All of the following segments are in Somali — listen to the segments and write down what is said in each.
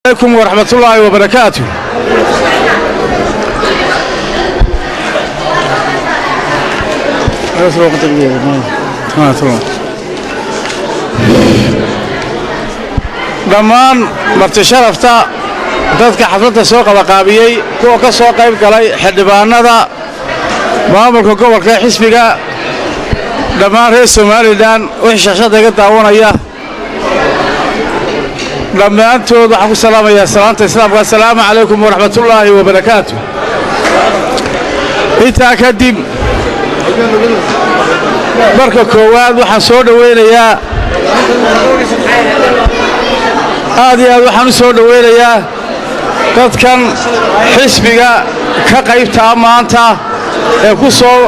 عليكم ورحمة الله وبركاته. dhammaan marti sharafta dadka xafladda soo qabaqaabiyey kuwa ka soo qayb galay xildhibaanada maamulka gobolka xisbiga dhammaan reer Somaliland wixii shaqada iga daawanaya dhammaantood waxaan ku salaamayaa salaanta islaamka. assalaamu calaykum waraxmatullaahi wabarakaatuh. intaa kadib marka koowaad waxaan soo dhaweynayaa aad iyo aad waxaan u soo dhaweynayaa dadkan xisbiga ka qaybta maanta ee ku soo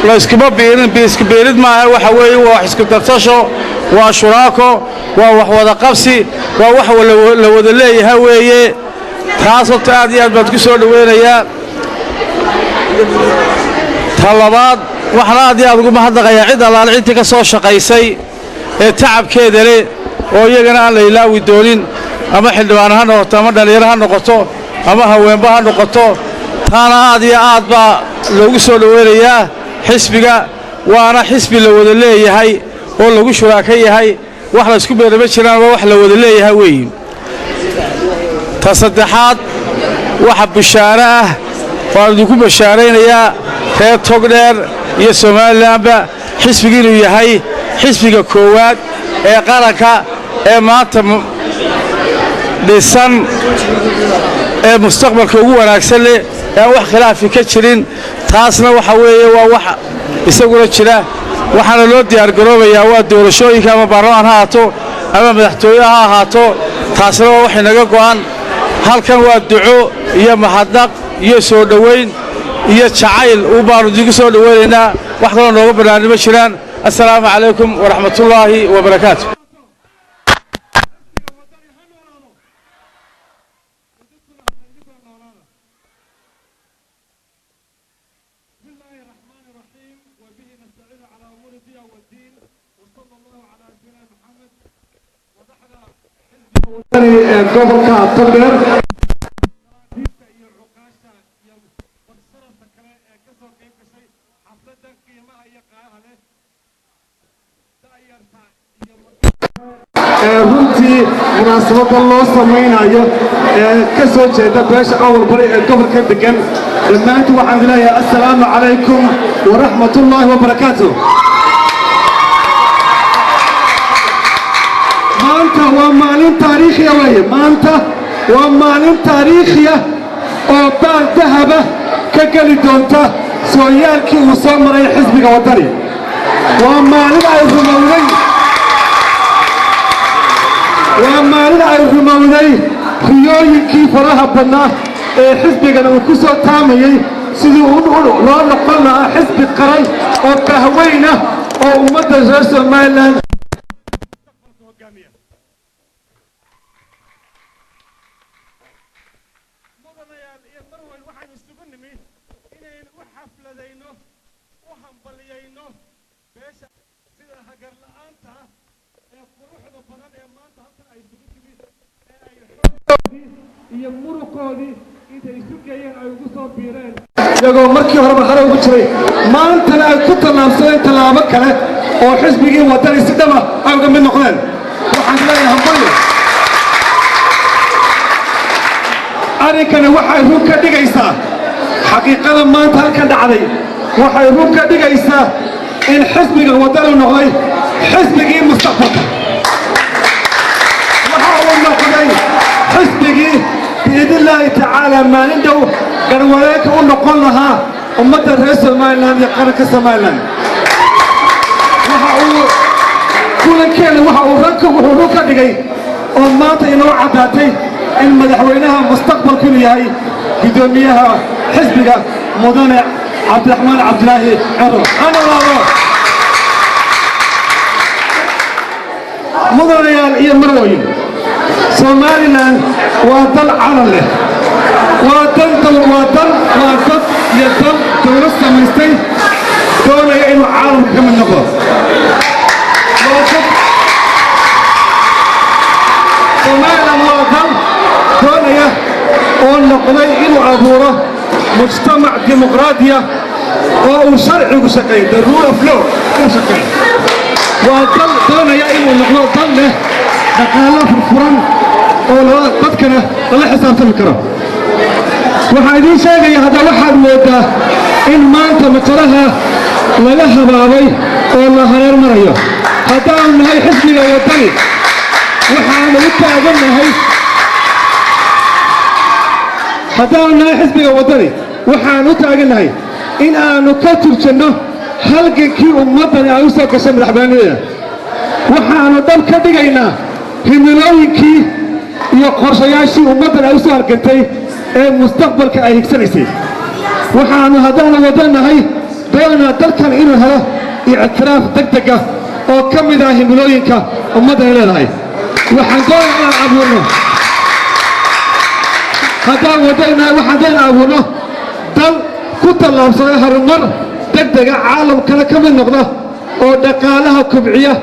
la iskuma beerid maaha. waxa weeye waa wax isku dartasho, waa shuraako, waa wax wada qabsi, waa wax la wada leeyahay weeye. taas horta aad iyo aad baad ku soo dhaweynayaa. talabaad waxaan aad iyo aad ugu mahadnaqayaa cid allaale intii ka soo shaqaysay ee tacabkeeda leh oo iyagana aan la ilaawi doonin, ama xildhibaan ha noqoto, ama dhalinyaro ha noqoto, ama haweenba ha noqoto. taana aad iyo aad baa loogu soo dhaweynayaa xisbiga. waana xisbi la wada leeyahay oo lagu shuraaka yahay, wax la isku beerama jiraan, waa wax la wada leeyahay weeye. ta saddexaad waxa bishaaro ah waan idinku bashaaraynayaa reer Togdheer iyo Somalilandba xisbiga inuu yahay xisbiga koowaad ee qaranka ee maanta dhisan ee mustaqbalka ugu wanaagsan leh ee wax khilaafi ka jirin. taasna waxa weeye waa wax isaguna jira. waxaana loo diyaar garoobayaa waa doorashooyinka, ama baarlamaan ha ahaato ama madaxtooye ha ahaato. taasna waa wax inaga go'an. halkan waa duco iyo mahadnaq iyo soo dhoweyn iyo jacayl uu baanu idinku soo dhaweynaynaa. wax kaloo nooga banaani ma jiraan. assalaamu calaykum waraxmatullaahi wabarakaatu. gobolka Togdheer runtii munaasabada loo samaynayo ka soo jeeda beesha awal bari ee gobolka degan. dhammaantiin waxaan leeyahay assalaamu calaykum waraxmatullaahi wabarakaatuh. maanta waa maalin taariikhi ah weeye. maanta waa maalin taariikhi ah oo baal dahaba ka geli doonta sooyaalkii uu soo maray xisbiga waddani. waa maalin ay rumowday riyooyinkii faraha badnaa ee xisbigana uu ku soo taamayey sidii loo noqon lahaa xisbi qaran oo bahweyn ah oo ummadda reer Somaliland iyo muruqoodii intay isu geeyeen ay ugu soo biireen iyagoo markii horeba hore ugu jiray. maantana ay ku tallaabsadeen tallaabo kale oo xisbigii waddani si dhaba ay uga mid noqdeen. waxaan leeyahay hambalyo. arrinkani waxay run ka dhigaysaa xaqiiqada maanta halka dhacday. waxay run ka dhigaysaa in xisbiga waddani noqday xisbigii mustaqbalka. waxa uu noqday xisbigii بإذن الله تعالى ما عنده قروالك ونقول لها أمة الرئيس Somaliland يقرأ كسوماليلاند. كل كل وحو ركب وحروك دقي ومات ينوع عداتي إن مدحوينها مستقبل كل ياي بدونيها حزبك مدن عبد الرحمن عبد الله عرو. أنا والله مدن يا مروي Somaliland waa dal calan leh. waa dal dowlad samaystay doonaya inuu caalamka ka mid noqdo. Somaliland waa dal noqday inuu abuuro mujtamac dimuqraadiya oo uu sharcigu shaqeeyo the rule of law ka shaqeeyo waa dal doonaya inuu noqdo dal leh dhaqaalo furfuran oo dadkana lala xisaabtami karo waxaan idiin sheegaya hadda waxaad moodaa in maanta matalaha laga habaabay oo la hareer marayo haddaanu nahay xisbiga waddani waxaanu u taagannahay haddaanu nahay xisbiga waddani waxaan u taagannahay in aanu ka turjanno halgankii ummaddani ay u soo gashay madaxbannaanideeda waxaanu dhab ka dhigaynaa himilooyinkii iyo qorshayaashii ummaddan ay u soo hargantay ee mustaqbalka ay higsanaysay waxaanu haddaanu waddannahay doonaa dalkan inuu helo ictiraaf degdega oo ka mid ah himilooyinka ummaddan ay leedahay waxaan doonaa inaan abuurno haddaan waddannahay waxaan doonaa abuurno dal ku tallaabsaday horumar degdega caalamkana ka mid noqda oo dhaqaalaha kobciya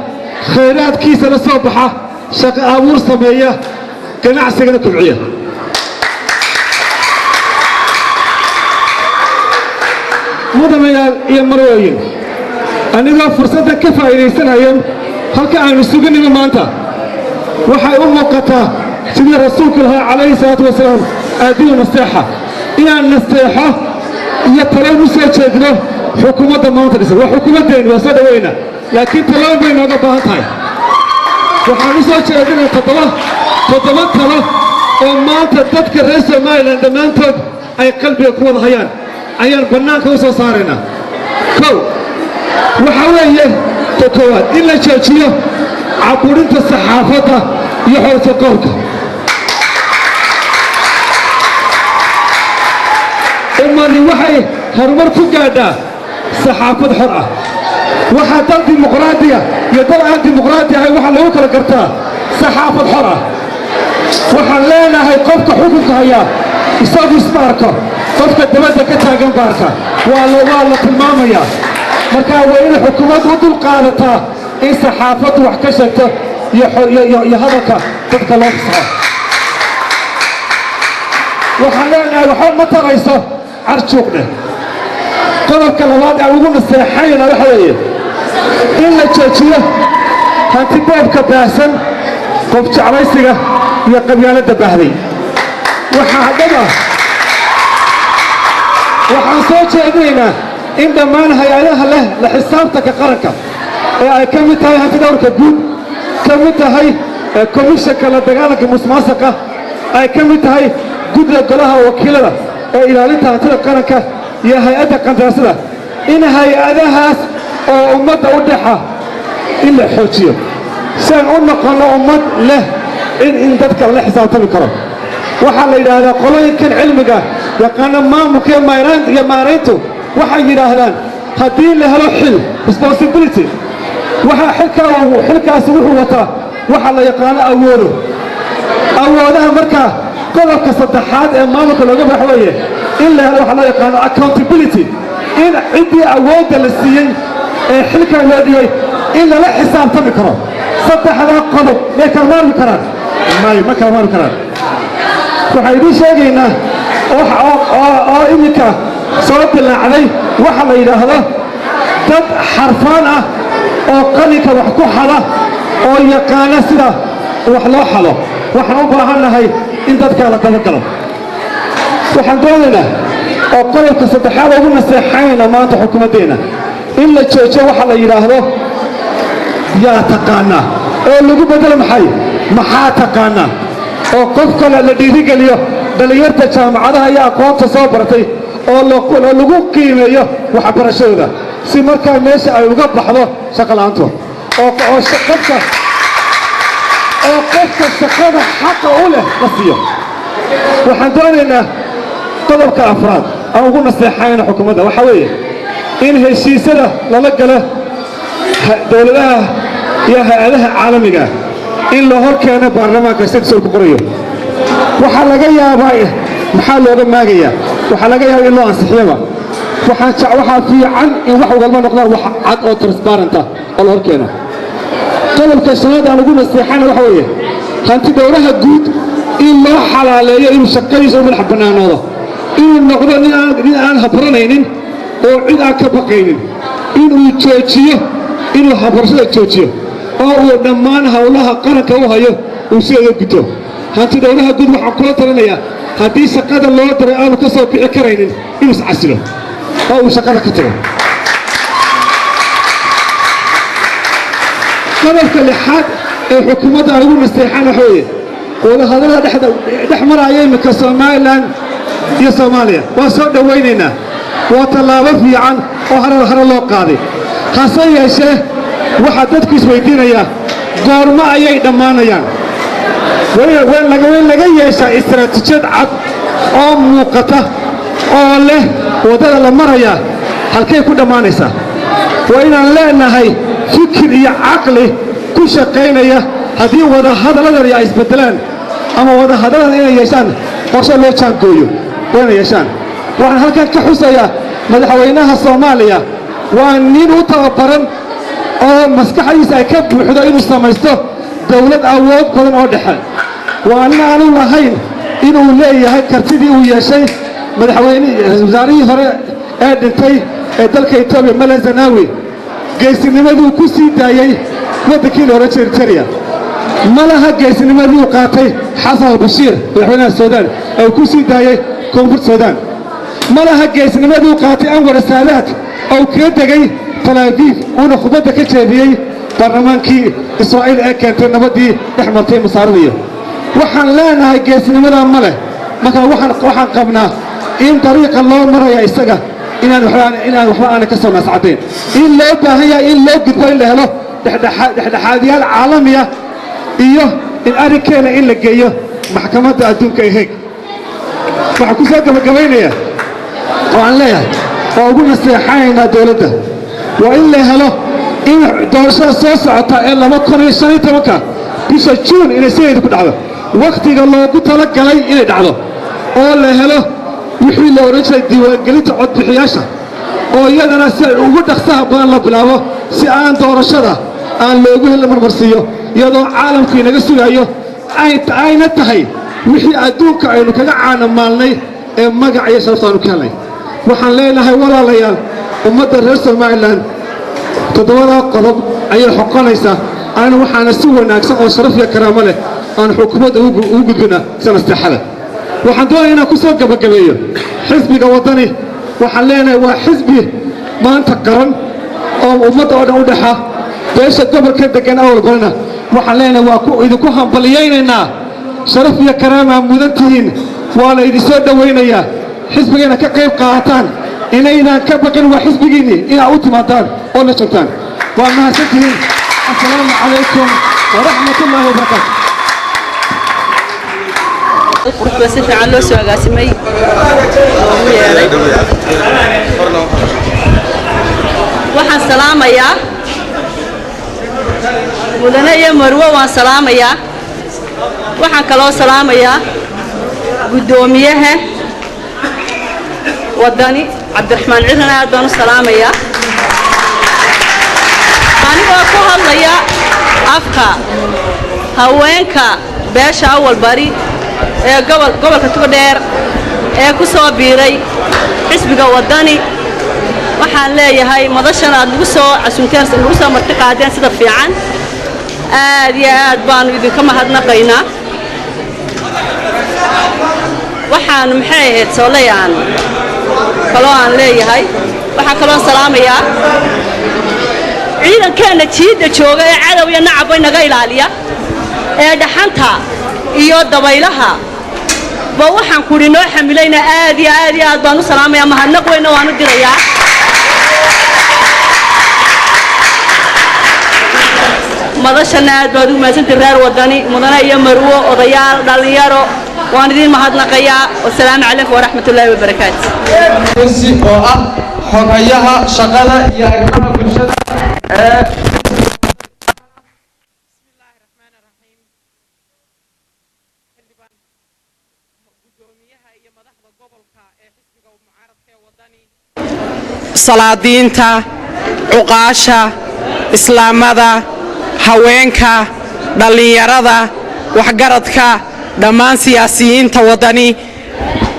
khayraadkiisa la soo baxa shaqo abuur sameeya ganacsigana kobciya mudanayaal iyo marwooyin anigoo fursadda ka faa'iidaysanayo halka aanu suganimo maanta waxay u muuqataa sidii rasuulku lahaa calayhi salaatu wasalaam aadiyu nasteexa inaan nasteexo iyo taloon u soo jeedno xukuumadda maanta dhisan waa xukuumaddeennu waa soo dhawayna laakiin taloon bay nooga baahan tahay waxaan u soo jeedinay toddoba talo oo maanta dadka reer somalilan dhammaantood ay qalbiga ku wada hayaan ayaan bannaanka u soo saaraynaa kow waxaa weeye ta koowaad in la joojiyo caburinta saxaafadda iyo xortaqoorka ummadi waxay horumar ku gaadhaa saxaafad xor ah waxaa dal dimuqraadiya iyo dal aan dimuqraadi ahay waxaa lagu kala gartaa saxaafad xor ah waxaan leenahay qofka xukunka hayaa isagu isma arko qofka dabadda ka taagan baarka waa la tilmaamayaa markaa waa inay xukuumaddu u dul qaadataa in saxaafaddu wax ka sheegto iyo hadalka dadka loo fasaxo waxaan leenahay waxba ma tarayso carjuuqdheh qodobka labaad aan ugu naseexayna waxa weeye in la joojiyo hantiboobka baahsan qof jeclaysiga iyo qabyaaladda baahday waxaa haddaba waxaan soo jeedinaynaa in dhammaan hay-adaha leh la xisaabtanka qaranka ee ay ka mid tahay hantidhawrka guud ka mid tahay komishanka la dagaalanka musuqmaasuqa ay ka mid tahay guddiga golaha wakiilada ee ilaalinta hantida qaranka iyo hay-adda qandaraasada in hay-adahaas oo ummadda u dhexa in la xoojiyo si aan u noqonno ummad leh in dadka la xisaabtami karo waxaa la yidhaahdaa qolooyinkan cilmiga yaqaana maamulka iyo maarayntu waxay yidhaahdaan haddii la helo xil responsibility waxaa xilkaasi wuxuu wataa waxa la yaqaano awoodaha markaa qodobka saddexaad ee maamulka looga bax weeye in la helo waxa loo yaqaano accountability in ciddii awoodda la siiyey ee xilkan loo dhigay in lala xisaabtami karo saddexdaa qodob may kala maarmi karaan ma kala maarmi karaan waxaan idiin sheegaynaa oo iminka soo dilaacday waxa la yidhaahdo dad xarfaan ah oo qalinka wax ku xada oo yaqaana sida wax loo xado waxaan u baahannahay in dadkaa la dabagalo waxaan doonaynaa oo qodobka saddexaad ugu naseexaynayna maanta xukuumaddeenna in la joojiyo waxa la yidhaahdo yaa taqaanaa oo lagu beddelo maxaa taqaanaa oo qof kale la dhiirigeliyo dhallinyarta jaamacadaha iyo aqoonta soo baratay oo lagu qiimeeyo waxbarashadooda si markaa meesha ay uga baxdo shaqola'aantu oo qofka shaqada xaqa u leh la siiyo waxaan doonaynaa qodobka afraad aan ugu naseexayna xukuumadda waxaa weeye in heshiisyada lala galo dowladaha iyo hay-adaha caalamiga in loo hor keeno baarlamaanka sidisoo ku qorayo waxaa laga yaabaa maxaa looga maagayaa waxaa laga yaabaa in loo ansixiyaba waxaa fiican in wax walba noqdaan wax cad oo transparenta oo la hor keeno qodobka shanaad aan ugu naseexayna waxa weeye hanti dowlaha guud in loo xalaaleeyo inuu shaqadiisa u madax bannaanaado inuu noqdo nin aan habranaynin oo cid aan ka baqaynin inuu joojiyo inuu habarashada joojiyo oo uu dhammaan howlaha qaranka u hayo uu sideeda guto hanti dhowraha guud waxaan kula talinayaa haddii shaqada loo diray aanu ka soo bixi karaynin inuu iscasilo oo uu shaqada ka tago qodobka lixaad ee xukuumadda ay ugu nasteexaan waxa weeye wadahadallada dhex maraya iminka somalilan iyo soomaaliya waa soo dhowaynaynaa waa tallaabo fiican oo hare loo qaaday hase yeeshee waxaa dadku isweydiinayaa goormo ayay dhammaanayaan weyn laga yeeshaa istaraatiijiyad cad oo muuqata oo leh waddada la marayaa halkay ku dhammaanaysaa waa inaan leenahay fikir iyo caqli ku shaqaynaya haddii wadahadaladani ay isbeddelaan ama wadahadadan inay yeeshaan qorshe loo jaangooyo waa inay yeeshaan waxaan halkan ka xusayaa madaxweynaha soomaaliya waa nin u tababaran oo maskaxdiisa ay ka buuxdo inuu samaysto dawlad awood badan oo dhexe waa nin aanu lahayn inuu leeyahay kartidii uu yeeshay wasaarihii hore ee dhintay ee dalka etoobiya malen zanaawi geesinimaduu ku sii daayey waddankii la odhan jiray eritrea ma laha geesinimaduu qaatay xasan albashiir madaxweynaha suudaan ee uu ku sii daayey koonfurta suudaan ma laha geesnimaduu qaatay anwar saadaad oo kaga tegey talaabiib uuna khudbadda ka jeediyey baarlamaankii israa'iil ee keentay nabaddii dhex martay masaaradiyo waxaan leenahay geesnimadaa ma leh markaa waxaan qabnaa in dariiqa loo maraya isaga inaan waxba aanay ka soo naascadayn in loo baahan yahay in loo gudbo in la helo dhexdhexaadiyaal caalamiya iyo in arrinkeena in la geeyo maxkamadda adduunka ee heeg waxaan ku soo gabagabaynayaa oo aan leeyahay oo ugu naseexanaynaa dawladda waa in la helo in doorashada soo socota ee 2015 bisha juun inay sideeda ku dhacdo wakhtiga loogu talagalay inay dhacdo oo la helo wixii la oran jiray diiwaangelinta codbixiyaasha oo iyadana si ugu dhaqsaha badan la bilaabo si aan doorashada aan loogu helin marmarsiiyo iyadoo caalamku inaga sugayo ayna tahay wixii adduunka aynu kaga caanamaalnay ee magac iyo sharaftaanu ka helnay waxaan leenahay walaalayaal ummadda reer somalilan toddobadaa qodob ayay xoqonaysaa ana waxaana si wanaagsan oo sharaf iyo karaamo leh aan xukuumadda ugu gudbina sanasteexada waxaan doonaya inaan ku soo gabagabeeyo xisbiga waddani waxaan leenahay waa xisbi maanta qaran oo ummadda oo dhan u dhexa beesha gobolka degan awal barana waxaan leenahay waa idinku hambaliyaynaynaa sharaf iyo karaamaa mudan tihiin waana idin soo dhowaynayaa xisbigayna ka qayb qaataan inaynaan ka baqin waa xisbigiinni inaad u timaadaan oo la joogtaan waa mahadsantihiin assalaamu calaykum waraxmatullaahi wabarakaatu quruxda si fiican loo soo agaasimay loogu yeelay waxaan salaamayaa mudane iyo marwo waan salaamayaa waxaan kaloo salaamayaa guddoomiyaha waddani cabdiraxmaan cirran aad baan u salaamayaa anigoo ku hadlaya afka haweenka beesha awal bari ee gobolka tugdheer ee ku soo biiray xisbiga waddani waxaan leeyahay madashan aad nagu soo casunteen nagu soo marti qaadeen sida fiican aad iyo aad baanu idinka mahadnaqaynaa waxaan maxay ahayd soolayaan kaloo aan leeyahay waxaan kaloo salaamayaa ciidankeenna jiidda jooga ee cadow iyo nacab inaga ilaaliya ee dhaxanta iyo dabaylaha ba waxaan kuri noo xamilayna aad iyo aad baan u salaamayaa mahadnaq weyna waan u dirayaa madashana aad baad u mahadsantii reer waddani mudane iyo marwo odayaal dhalinyaro waan idin mahadnaqayaa wassalaamu calaykum waraxmatullaahi wabarakaatu oo ah xogayaha shaqada iyo arrimaha bulshada ee salaadiinta cuqaasha islaamada haweenka dhallinyarada waxgaradka dhammaan siyaasiyiinta wadani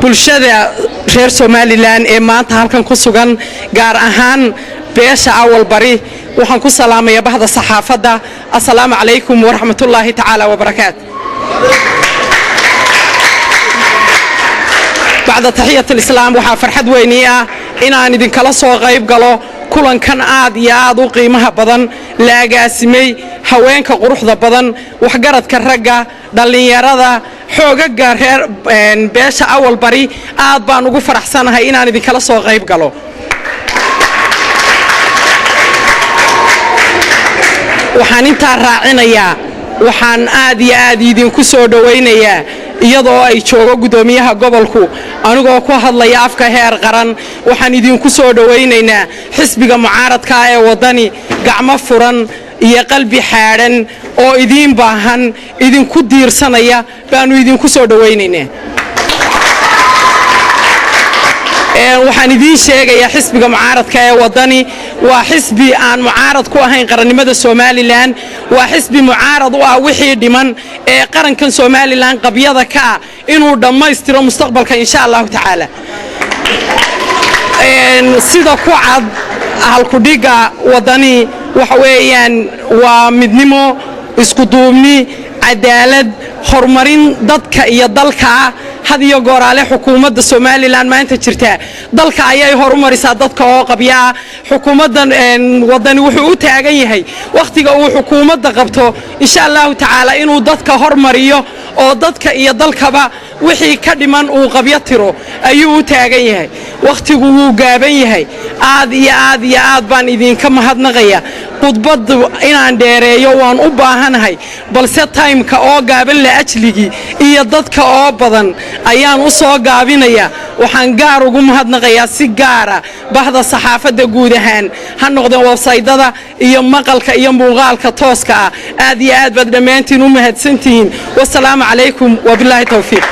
bulshada reer Somaliland ee maanta halkan ku sugan gaar ahaan beesha awal bari waxaan ku salaamayaa bahda saxaafadda assalaamu calaykum waraxmatullaahi tacaala wabarakaatu bacda taxiyat alislaam waxaa farxad weyni ah inaan idinkala soo qayb galo kulankan aad iyo aad u qiimaha badan la agaasimay haweenka quruxda badan waxgaradka ragga dhalinyarada xoogaga reer beesha awal bari aad baan ugu faraxsanahay inaan idinkala soo qayb galo waxaan intaa raacinayaa waxaan aad iyo aad idinku soo dhawaynayaa iyadoo ay joogo gudoomiyaha gobolku anigoo ku hadlaya afka heer qaran waxaan idinku soo dhawaynaynaa xisbiga mucaaradka ee wadani gacmo furan iyo qalbi xaadhan oo idin baahan idinku diirsanaya baanu idinku soo dhawaynaynaa waxaan idin sheegayaa xisbiga mucaaradka ee wadani waa xisbi aan mucaarad ku ahayn qarannimada Somaliland waa xisbi mucaarad u ah wixii dhiman ee qarankan Somaliland qabyada ka inuu dhammaystiro mustaqbalka insha Allah taala sida ku cad halku dhiga wadani waxa weeyaan waa midnimo isku duubni cadaalad horumarin dadka iyo dalka had iyo gooraale xukuumadda Somaliland maanta jirta dalka ayay horumarisaa dadka oo qabya xukuumaddan wadani wuxuu u taagan yahay waqtiga uu xukuumadda qabto insha Allah taala inuu dadka hormariyo oo dadka iyo dalkaba wixii ka dhiman uu qabya tiro ayuu u taagan yahay waqtigu wuu gaaban yahay aad iyo aad baan idinka mahadnaqaya khudbadu inaan dheereeyo waan u baahanahay balse timeka oo gaaban la ajligi iyo dadka oo badan ayaan u soo gaabinaya waxaan gaar ugu mahadnaqayaa si gaara bahda saxaafadda guud ahaan ha noqdeen website-dada iyo maqalka iyo muuqaalka tooska ah aad iyo aad baad dhammaantiin u mahadsantihiin wassalaamu calaykum wabilaahi tawfiiq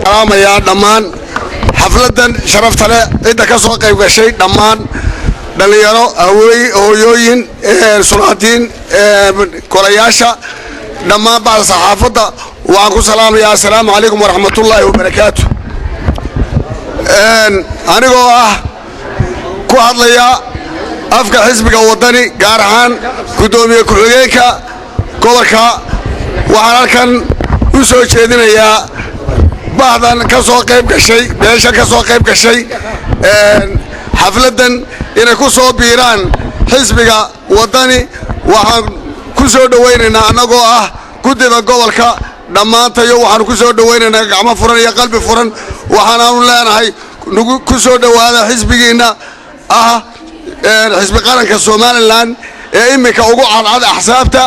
salaamaya dhammaan xafladan sharafta leh inta ka soo qayb gashay dhammaan dhalinyaro hooyooyin sulaadiin kolayaasha dhammaan bacda saxaafadda waxaan ku salaamayaa assalaamu calaykum waraxmatullaahi wabarakaatu anigoo ah ku hadlaya afka xisbiga wadani gaar ahaan gudoomiye ku-xigeenka gobolka waxaan halkan u soo jeedinayaa bahdan ka soo qayb gashay beesha ka soo qayb gashay xafladan inay ku soo biiraan xisbiga wadani waxaan ku soo dhawaynaynaa annagoo ah guddida gobolka dhammaantayo waxaan ku soo dhawaynaynaa gacmo furan iyo qalbi furan waxaanaanu leenahay ku soo dhowaada xisbigiinna ah xisbi qaranka Somaliland ee imika ugu cadcad axsaabta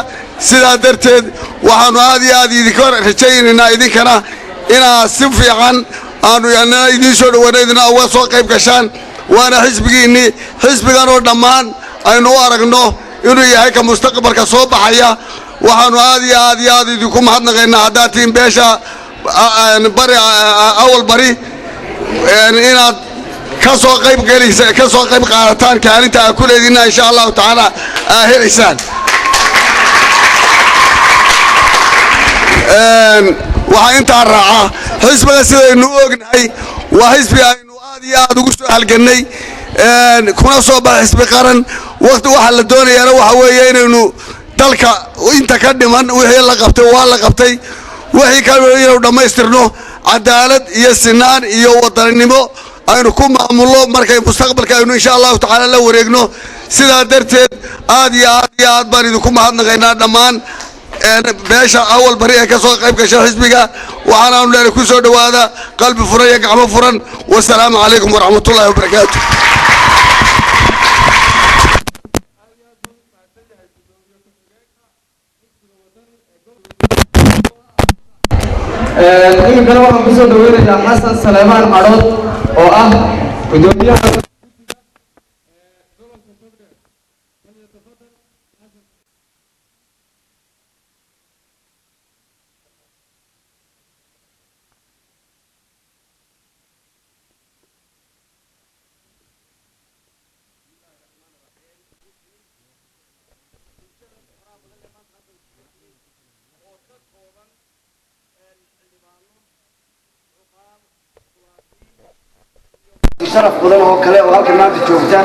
sidaa darteed waxaanu aad iyo aad idinka rajaynaynaa idinkana inaa si fiican aanu idiin soo dhawaanaydina uga soo qayb gashaan waana xisbigiinni xisbigan oo dhammaan aynu u aragno inuu yahay ka mustaqbalka soo baxaya waxaanu aad iyo aad idinku mahadnaqaynaa haddaad tihiin beesha bari awal bari inaad ka soo qayb qaadataan kaalinta aad ku leediina insha allahu tacaala aa helaysaan waxaa intaa raaca xisbiga sidaynu u ognahay waa xisbi aynu aad iyo aad ugu soo halgannay kuna soo baxa xisbi qaran waqti waxa la doonayaana waxa weeye inaynu dalka inta ka dhiman wixii la qabtay waa la qabtay wixii kale inaynu dhammaystirno cadaalad iyo sinaan iyo wadaninimo aynu ku maamulno markay mustaqbalka aynu insha allahu tacaala la wareegno sidaa darteed aad iyo aad baan idinku mahadnaqaynaa dhammaan beesha awal bari ee ka soo qayb gashay xisbiga waxaanaanu leenahay ku soo dhowaada qalbi furan iyo gacmo furan wassalaamu calaykum waraxmatullaahi wabarakaatu iminkana waxaan kusoo dhaweynayaa xasan saleemaan cadhood oo ah gudoomiyaha sharaf badan oo kale oo halka maanta joogta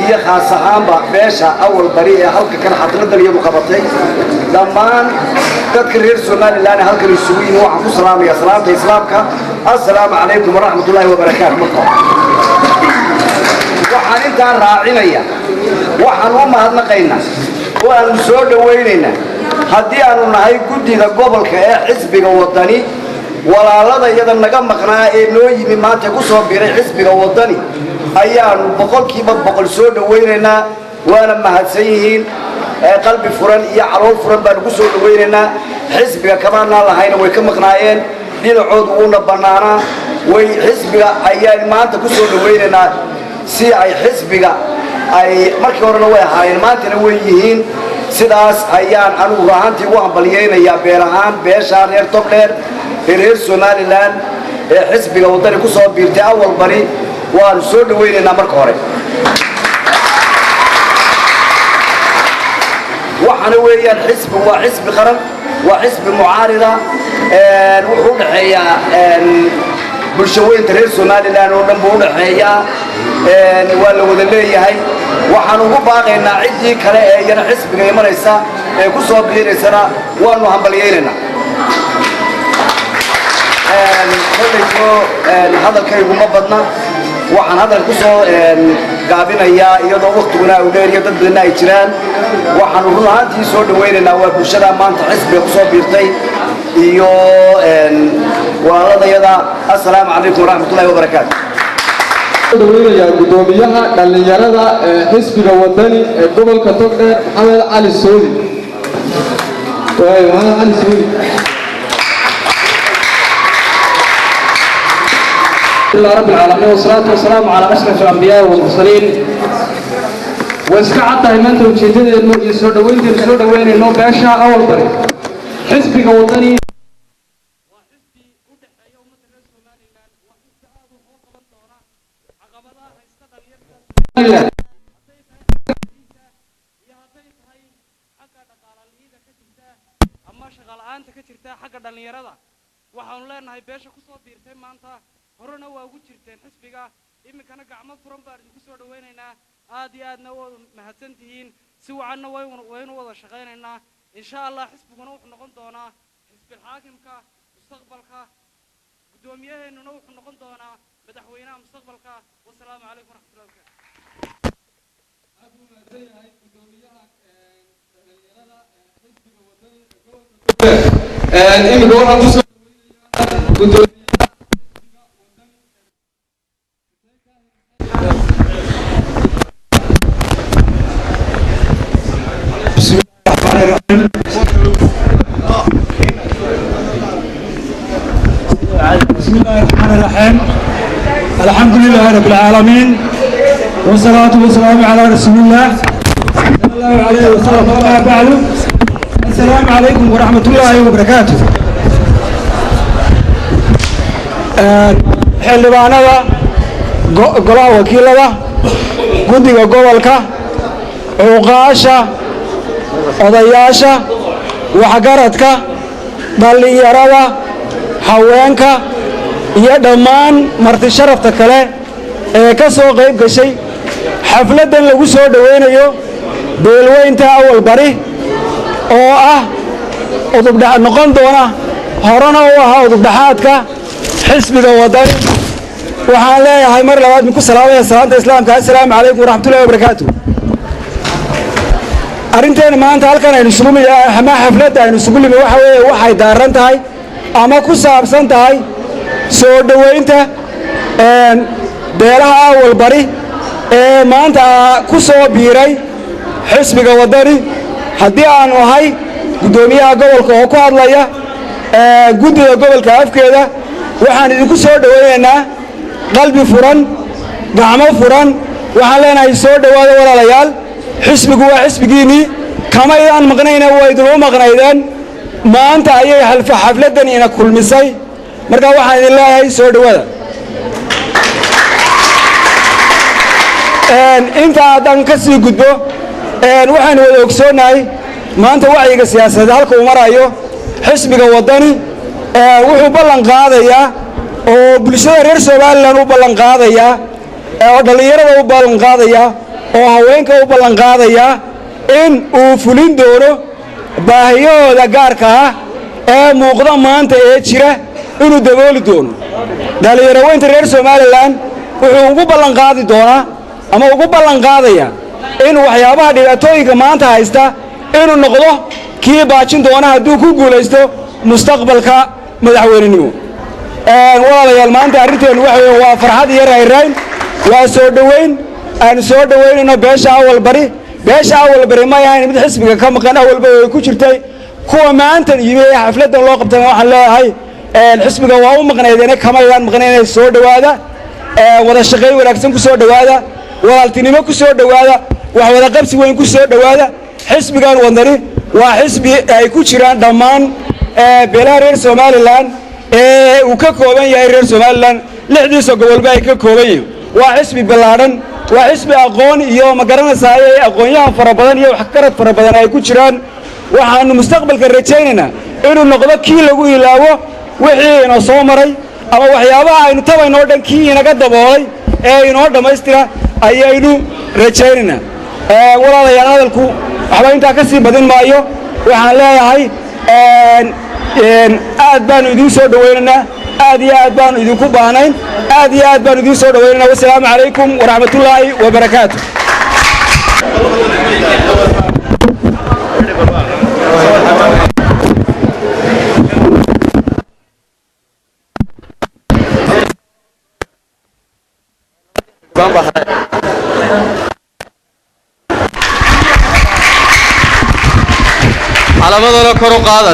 iyo khaas ahaanba beesha awal bari ee halka kan xafladan iyadu qabatay dhammaan dadka reer Soomaaliland halkan isugu yimid waxaan ku salaamayaa salaanta islaamka assalaamu calaykum waraxmatullaahi wabarakaatuh waxaan intaan raacinaya waxaan u mahadnaqaynaa oo aan soo dhawaynaynaa haddii aanu nahay guddiga gobolka ee xisbiga wadani walaalada iyada naga maqnaa ee noo yimi maanta ku soo biiray xisbiga wadani ayaanu boqolkiiba boqol soo dhawaynaynaa waana mahadsan yihiin qalbi furan iyo calool furan baanu ku soo dhawaynaynaa xisbiga kamaanaan lahayna way ka maqnaayeen dhinacoodu uuna bannaanaa way xisbiga ayaan maanta ku soo dhawaynaynaa si ay xisbiga ay markii horena way ahaayeen maantana way yihiin sidaas ayaan anigu ruuxaantii ugu hambalyaynayaa beel ahaan beesha reer togdheer ee reer Soomaaliland ee xisbiga wadani ku soo biirtay awal bari waanu soo dhawaynaynaa marka hore waxaana weeyaan xisbi waa xisbi qaran waa xisbi mucaarida wuxuu u dhaxeeyaa bulshooyinka reer Soomaaliland oo dhan buu u dhaxeeyaa waa la wada leeyahay waxaan ugu baaqaynaa ciddii kale ee iyana xisbiga imanaysa ee ku soo biiraysana waanu hambalyaynaynaa hadalkaygu ma badna waxaan hadal ku soo gaabinayaa iyadoo waqtiguna uu dheer iyo dad badanna ay jiraan waxaanu run ahaantii soo dhawaynaynaa waa bulshada maanta xisbiga ku soo biirtay iyo walaaladayada assalaamu calaykum waraxmatullaahi wabarakaatu dhawaynayaa gudoomiyaha dhalinyarada xisbiga wadani ee gobolka togdheer maxamed cali soodi لله رب العالمين والصلاة والسلام على أشرف الأنبياء والمرسلين واسكعت هيمنت وجدد إنه يسود وين إنه باشا أول بري حزبك وطني وحزبي ودح يوم مثل سومالي لاند وحزب هذا هو قبل دورة عقبضها هيستقل يركض أنت كتيرتا حق دلنيرada waxaan leenahay beesha ku soo biirtay maanta horena waa ugu jirteen xisbiga imikana gacmo furan baan idinku soo dhawaynaynaa aad iyo aadna waa mahadsantihiin si wacanna waynu wada shaqaynaynaa insha Allah xisbiguna wuxuu noqon doonaa xisbi xaakimka mustaqbalka gudoomiyaheennuna wuxuu noqon doonaa madaxweynaha mustaqbalka wassalaamu calaykum waraxmatullahi بسم الله الرحمن الرحيم الحمد لله رب العالمين والصلاة والسلام على رسول الله صلى الله عليه وسلم وما بعد السلام عليكم ورحمة الله وبركاته xildhibaanada golaha wakiilada guddiga gobolka cuqaasha odayaasha waxgaradka dhalinyarada haweenka iyo dhammaan marti sharafta kale ee ka soo qayb gashay xafladan lagu soo dhaweynayo beelweynta awal bari oo ah udubdhax noqon doona horena u ahaa udubdhaxaadka xisbiga wadani waxaan leeyahay mar labaad minku salaamaya salaanta islaamka assalaamu calaykum waraxmatullaahi wabarakaatu arrinteena maanta halkan aynu isugu ama xafladda aynu isugu nimi waxa weeye waxay daaran tahay ama ku saabsan tahay soo dhoweynta beelaha awal bari ee maanta ku soo biiray xisbiga wadani haddii aanu ahay guddoomiyaha gobolka oo ku hadlaya guddiga gobolka afkeeda waxaan idinku soo dhawaynaynaa qalbi furan gacmo furan waxaan leenahay soo dhowaada walaalayaal xisbigu waa xisbigiinnii kama idaan maqnayna waa idinuu maqnaydeen maanta ayay xafladdan ina kulmisay markaa waxaan idin leeyahay soo dhowaada inta haddaan ka sii gudbo waxaanu wada ogsoonnahay maanta wacyiga siyaasadeed halka uu marayo xisbiga wadani wuxuu ballan qaadayaa oo bulshada reer Soomaaliland u ballan qaadaya oo dhalinyarada u ballan qaadaya oo haweenka u ballan qaadaya in uu fulin doono baahiyahooda gaarka ah ee muuqda maanta ee jira inuu dabooli doono dhalinyarada reer Soomaaliland wuxuu ugu ballan qaadi doonaa ama ugu ballan qaadaya in waxyaabaha dhibaatooyinka maanta haysta inuu noqdo kii baajin doona hadduu ku guulaysto mustaqbalka madaxweynenimo walaalayaal maanta arrinteenu waa farxad iyo raynrayn waa soo dhoweyn aan soo dhoweynayno beesha awal bari ma ahayn mid xisbiga ka maqan awalba way ku jirtay kuwa maanta yimi xafladan loo qabtay waxaan leeyahay xisbiga waa u maqnaydeen kama ayaan maqnayn soo dhawaada wada shaqeyn wanaagsan ku soo dhawaada walaaltinimo ku soo dhawaada wax wada qabsi weyn ku soo dhawaada xisbigan wadani waa xisbi ay ku jiraan dhammaan beelaha reer Soomaaliland uu ka kooban yahay reer Soomaaliland lixdiisa gobolba ay ka kooban yihiin waa xisbi ballaaran waa xisbi aqoon iyo ma garanaysaa aqoonyahan fara badan iyo wax karad fara badan ay ku jiraan waxaanu mustaqbalka rajaynaynaa inuu noqdo kii lagu ilaawo wixii inoo soo maray ama waxyaabaha aynu tabaynoo dhan kii inaga daboolay ee inoo dhammaystira ayaynu rajaynaynaa walaalayaal hadalku waxba intaa ka sii badin maayo waxaan leeyahay aad baanu idiin soo dhawaynaynaa aad iyo aad baanu idinku baahnayn aad iyo aad baanu idiin soo dhawaynaynaa wassalaamu calaykum waraxmatullaahi wabarakaatu calamadana kor u qaada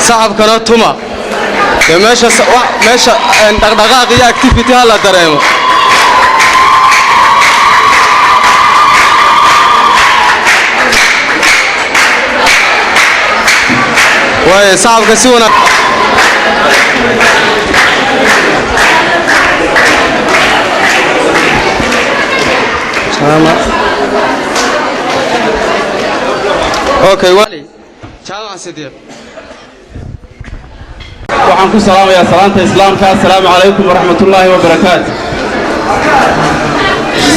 sacabkana tuma meesha dhaqdhaqaaq iyo activity ha la dareemo way sacabka si wanaag okay wali jaamac sideed waxaan ku salaamayaa salaanta islaamka assalaamu calaykum waraxmatullaahi wabarakaatu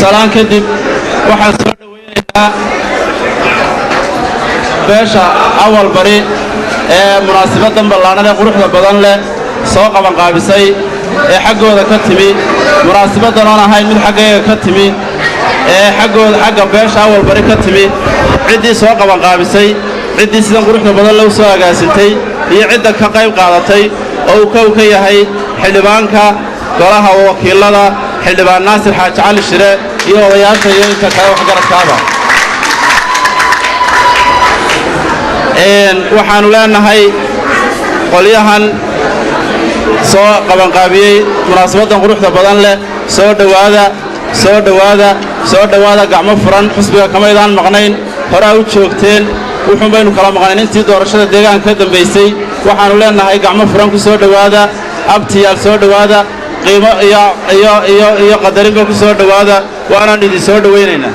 salaan kadib waxaan soo dhawaynaynaa beesha awal bari ee munaasabaddan ballaanada quruxda badan leh soo qabanqaabisay ee xaggooda ka timi munaasabaddan oon ahayn mid xaggayga ka timi ee xagga beesha awal bari ka timi ciddii soo qabanqaabisay ciddii sidan quruxda badan loo soo agaasintay iyo cidda ka qayb qaadatay oo uu kow ka yahay xildhibaanka golaha wakiilada xildhibaan naasir xaaji cali shire iyo odayaasha iyo inta kale waxgaradkaaba waxaanu leenahay qolyahan soo qabanqaabiyey munaasabaddan quruxda badan leh soo dhowaada gacmo furan xusbiga kamaydaan maqnayn horaa u joogteen wuxuun baynu kala maqnayn intii doorashada deegaanka ka dambaysay waxaannu leenahay gacmo furan ku soo dhowaada abtiyaal soo dhowaada qiimo iyo qadarinba ku soo dhowaada waanaan idin soo dhowaynaynaa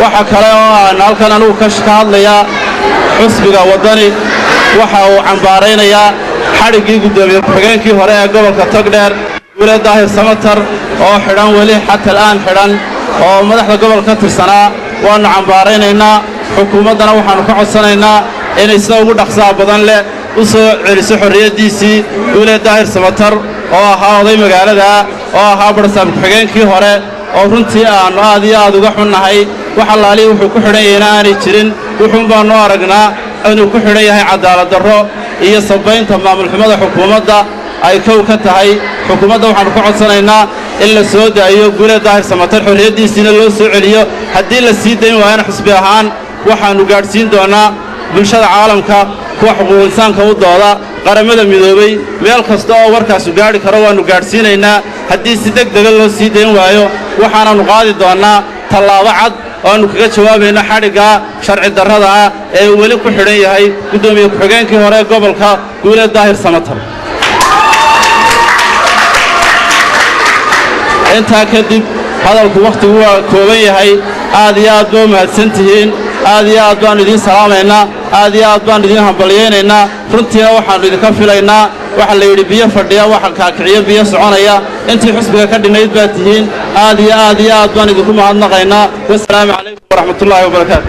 waxa kale oo aan halkan anugu ka hadlayaa xusbiga waddani waxa uu cambaaraynayaa xadhiggii guddoomiye ku-xigeenkii hore ee gobolka togdheer guule daahir samatar oo xidhan weli xata al'aan xidhan oo madaxda gobolka ka tirsanaa waannu cambaaraynaynaa xukuumaddana waxaannu ka codsanaynaa inay sida ugu dhaqsaha badan leh u soo celiso xorriyaddiisii guule daahir samatar oo ahaa oday magaaladaa oo ahaa barsaab ku-xigeenkii hore oo runtii aannu aad iyo aad uga xunnahay wax allaalii wuxuu ku xidhan yahayna aanay jirin wuxuun baannu aragnaa inuu ku xidhan yahay cadaaladdarro iyo sabaynta maamulxumada xukuumadda ay kow ka tahay xukuumadda waxaannu ka codsanaynaa in la soo daayo guule daahir samatar xorriyaddiisiina loo soo celiyo haddii la sii dayn waayana xusbi ahaan waxaannu gaadhsiin doonnaa bulshada caalamka kuwa xuquuq insaanka u dooda qaramada midoobay meel kasta oo warkaasu gaadhi karo waannu gaadhsiinaynaa haddii si degdega loo sii dayn waayo waxaanannu qaadi doonnaa tallaabo cad oo aannu kaga jawaabayno xadhiggaa sharci darrada ah ee uu weli ku xidhan yahay guddoomiye ku-xigeenkii hore ee gobolka guule daahir samatar intaa kadib hadalku wakhtigu waa kooban yahay aad iyo aad ba u mahadsan tihiin aad iyo aad baannu idiin salaamaynaa aad iyo aad baannu idiin hambalyaynaynaa runtiina waxaannu idinka filaynaa waxa la yidhi biyo fadhiya waxa kaakiciyo biyo soconaya intii xisbiga ka dhinayd baa tihiin aad iyo aad baan idinku mahadnaqaynaa wasalaamu calaykum waraxmatullaahi wabarakaatu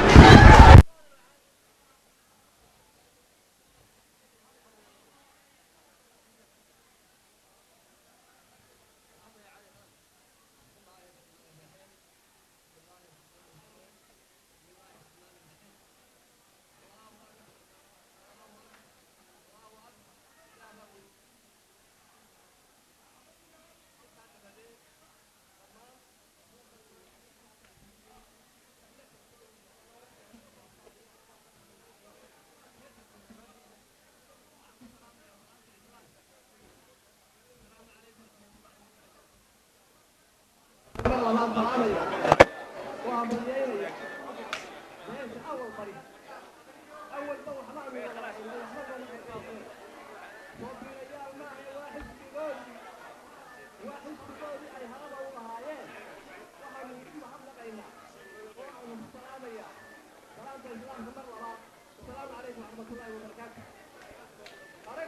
waa